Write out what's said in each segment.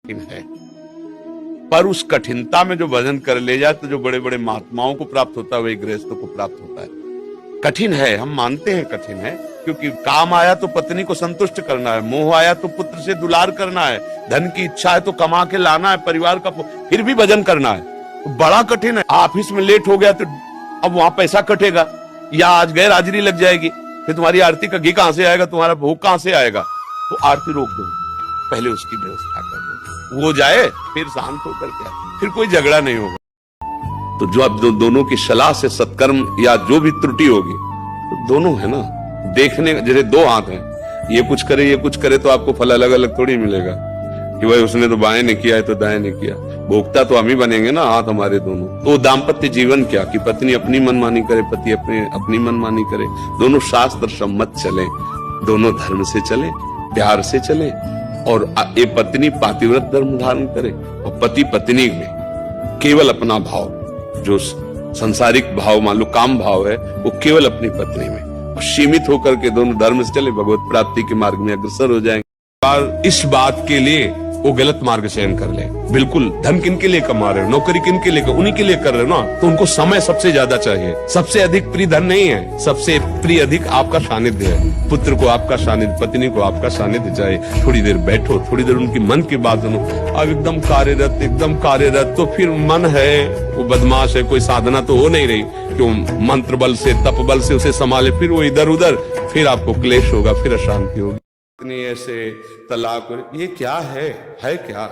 कठिन है, पर उस कठिनता में जो वजन कर ले जाए तो जो बड़े बड़े महात्माओं को प्राप्त होता है वही गृहस्थों को प्राप्त होता है। कठिन है, हम मानते हैं कठिन है, क्योंकि काम आया तो पत्नी को संतुष्ट करना है, मोह आया तो पुत्र से दुलार करना है, धन की इच्छा है तो कमा के लाना है, परिवार का फिर भी भजन करना है, तो बड़ा कठिन है। ऑफिस में लेट हो गया तो अब वहां पैसा कटेगा, या आज गैर हाजिरी लग जाएगी, फिर तुम्हारी आरती का घी कहां से आएगा, तुम्हारा भोग कहां से आएगा। तो आरती रोक दो, पहले उसकी व्यवस्था कर दो, वो जाए फिर शांत होकर के, फिर कोई झगड़ा नहीं होगा। तो जो अब दोनों की सलाह से सत्कर्म या जो भी त्रुटि होगी, तो दोनों है ना, देखने जैसे दो हाथ हैं, ये कुछ करे तो आपको फल अलग अलग थोड़ी मिलेगा कि भाई उसने तो बाएं ने किया है तो दाएं ने किया, भोक्ता तो हम ही बनेंगे ना, हाथ हमारे दोनों। तो दाम्पत्य जीवन क्या कि पत्नी अपनी मनमानी करे, पति अपनी मनमानी करे, दोनों शास्त्र सम्मत चले, दोनों धर्म से चले, प्यार से चले, और ये पत्नी पातिव्रत धर्म धारण करे और पति पत्नी में केवल अपना भाव, जो संसारिक भाव मान लो काम भाव है, वो केवल अपनी पत्नी में सीमित होकर के दोनों धर्म से चले, भगवत प्राप्ति के मार्ग में अग्रसर हो जाएंगे। और इस बात के लिए वो गलत मार्ग चयन कर ले, बिल्कुल धन किन के लिए कमा रहे हो, नौकरी किन के लिए, उन्हीं के लिए कर रहे हो ना, तो उनको समय सबसे ज्यादा चाहिए। सबसे अधिक प्रिय धन नहीं है, सबसे प्रिय अधिक आपका सानिध्य है। पुत्र को आपका सानिध्य, पत्नी को आपका सानिध्य चाहिए। थोड़ी देर बैठो, थोड़ी देर उनकी मन की बात सुनो। अब एकदम कार्यरत तो फिर मन है वो बदमाश है, कोई साधना तो हो नहीं रही, क्यों मंत्र बल से तप बल से उसे संभाले, फिर वो इधर उधर, फिर आपको क्लेश होगा, फिर अशांति होगी। इतनी ऐसे तलाक, ये क्या है क्या?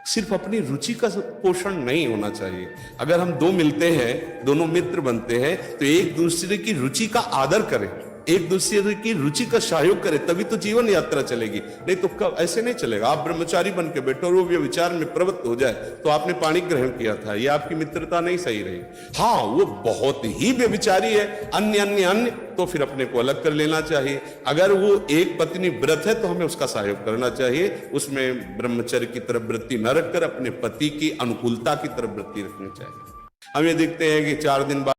सिर्फ अपनी रुचि का पोषण नहीं होना चाहिए। अगर हम दो मिलते हैं, दोनों मित्र बनते हैं, तो एक दूसरे की रुचि का आदर करें, एक दूसरे की रुचि का सहयोग करें, तभी तो जीवन यात्रा चलेगी। नहीं तो कब ऐसे नहीं चलेगा। आप ब्रह्मचारी बन के बैठो और वो विचार में प्रवृत्त हो जाए तो आपने पानी ग्रहण किया था, ये आपकी मित्रता नहीं सही रही। हाँ, वो बहुत ही व्यभिचारी है, अन्य, तो फिर अपने को अलग कर लेना चाहिए। अगर वो एक पत्नी व्रत है तो हमें उसका सहयोग करना चाहिए, उसमें ब्रह्मचर्य की तरफ वृत्ति न रखकर अपने पति की अनुकूलता की तरफ वृत्ति रखनी चाहिए। हम ये देखते हैं कि 4 दिन बाद